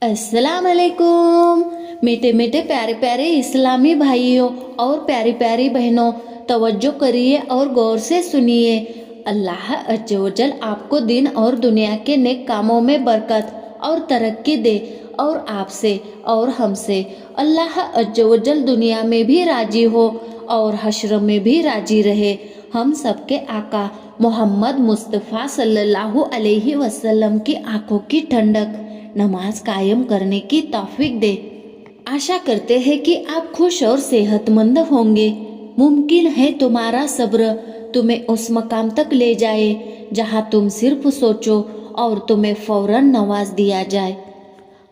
अस्सलाम वालेकुम। मीठे मीठे प्यारे प्यारे इस्लामी भाइयों और प्यारी प्यारी बहनों, तवज्जो करिए और गौर से सुनिए। अल्लाह अज़्ज़ व जल आपको दिन और दुनिया के नेक कामों में बरकत और तरक्की दे, और आपसे और हमसे अल्लाह अज़्ज़ व जल दुनिया में भी राजी हो और हश्र में भी राजी रहे। हम सबके आका मोहम्मद मुस्तफ़ा सल्लल्लाहु अलैहि वसल्लम की आंखों की ठंडक नमाज कायम करने की तौफीक दे। आशा करते हैं कि आप खुश और सेहतमंद होंगे। मुमकिन है तुम्हारा सब्र तुम्हें उस मकाम तक ले जाए जहां तुम सिर्फ सोचो और तुम्हें फौरन नवाज दिया जाए।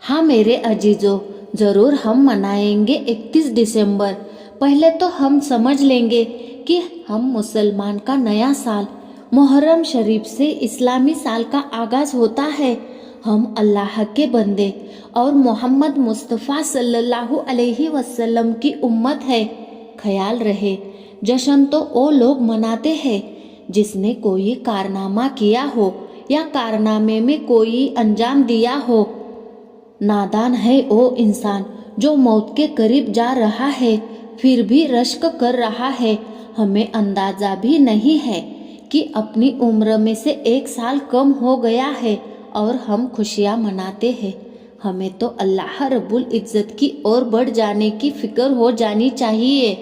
हाँ मेरे अजीजों, ज़रूर हम मनाएंगे 31 दिसंबर। पहले तो हम समझ लेंगे कि हम मुसलमान का नया साल मुहर्रम शरीफ से इस्लामी साल का आगाज होता है। हम अल्लाह के बंदे और मोहम्मद मुस्तफ़ा सल्लल्लाहु अलैहि वसल्लम की उम्मत है। ख्याल रहे, जश्न तो वो लोग मनाते हैं जिसने कोई कारनामा किया हो या कारनामे में कोई अंजाम दिया हो। नादान है वो इंसान जो मौत के करीब जा रहा है फिर भी रश्क कर रहा है। हमें अंदाजा भी नहीं है कि अपनी उम्र में से 1 साल कम हो गया है और हम खुशियाँ मनाते हैं। हमें तो अल्लाह रब्बुल इज़्ज़त की ओर बढ़ जाने की फिक्र हो जानी चाहिए।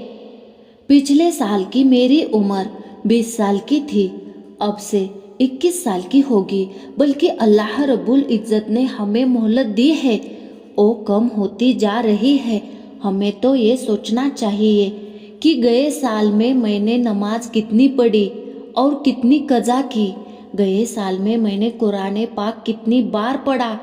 पिछले साल की मेरी उम्र 20 साल की थी, अब से 21 साल की होगी। बल्कि अल्लाह रब्बुल इज़्ज़त ने हमें मोहलत दी है, वो कम होती जा रही है। हमें तो ये सोचना चाहिए कि गए साल में मैंने नमाज कितनी पढ़ी और कितनी कज़ा की। गए साल में मैंने कुरान पाक कितनी बार पढ़ा।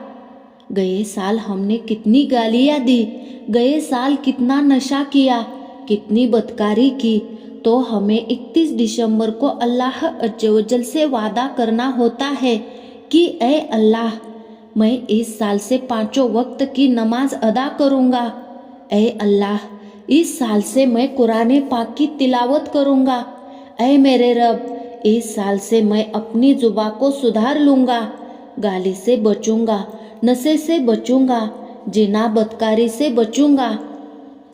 गए साल हमने कितनी गालियाँ दी। गए साल कितना नशा किया, कितनी बदकारी की। तो हमें 31 दिसंबर को अल्लाह अज़्ज़ व जल से वादा करना होता है कि ऐ अल्लाह, मैं इस साल से 5 वक्त की नमाज अदा करूँगा। ऐ अल्लाह, इस साल से मैं कुरान पाक की तिलावत करूँगा। ऐ मेरे रब, इस साल से मैं अपनी जुबान को सुधार लूँगा। गाली से बचूँगा, नशे से बचूँगा, जिना बदकारी से बचूँगा।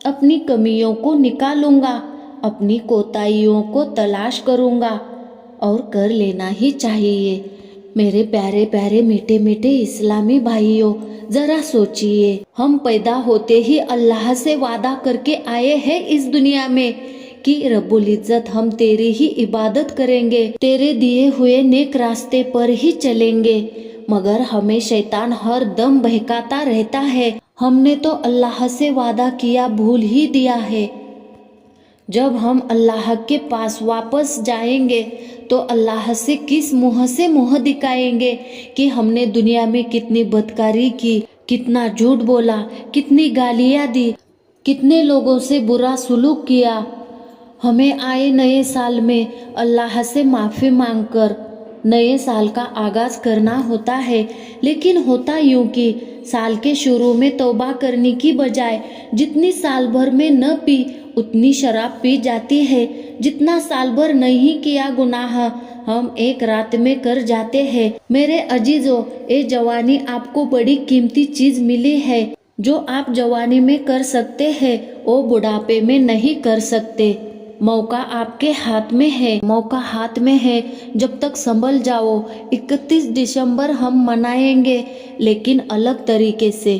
अपनी कमियों को निकालूँगा, अपनी कोताहियों को तलाश करूँगा और कर लेना ही चाहिए। मेरे प्यारे प्यारे मीठे मीठे इस्लामी भाइयों, ज़रा सोचिए, हम पैदा होते ही अल्लाह से वादा करके आए हैं इस दुनिया में कि रब्बुल इज़्ज़त हम तेरी ही इबादत करेंगे, तेरे दिए हुए नेक रास्ते पर ही चलेंगे। मगर हमें शैतान हर दम बहकाता रहता है। हमने तो अल्लाह से वादा किया भूल ही दिया है। जब हम अल्लाह के पास वापस जाएंगे तो अल्लाह से किस मुँह से मुँह दिखाएंगे कि हमने दुनिया में कितनी बदकारी की, कितना झूठ बोला, कितनी गालियाँ दी, कितने लोगों से बुरा सलूक किया। हमें आए नए साल में अल्लाह से माफ़ी मांगकर नए साल का आगाज करना होता है। लेकिन होता यूं कि साल के शुरू में तौबा करने की बजाय जितनी साल भर में न पी उतनी शराब पी जाती है। जितना साल भर नहीं किया गुनाह हम एक रात में कर जाते हैं। मेरे अजीजों, ये जवानी आपको बड़ी कीमती चीज मिली है। जो आप जवानी में कर सकते हैं वो बुढ़ापे में नहीं कर सकते। मौका आपके हाथ में है, मौका हाथ में है। जब तक संभल जाओ। 31 दिसंबर हम मनाएंगे, लेकिन अलग तरीके से।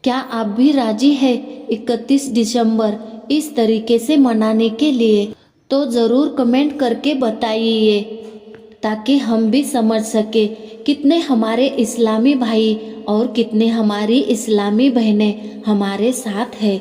क्या आप भी राजी है 31 दिसंबर इस तरीके से मनाने के लिए? तो ज़रूर कमेंट करके बताइए ताकि हम भी समझ सके कितने हमारे इस्लामी भाई और कितने हमारी इस्लामी बहनें हमारे साथ है।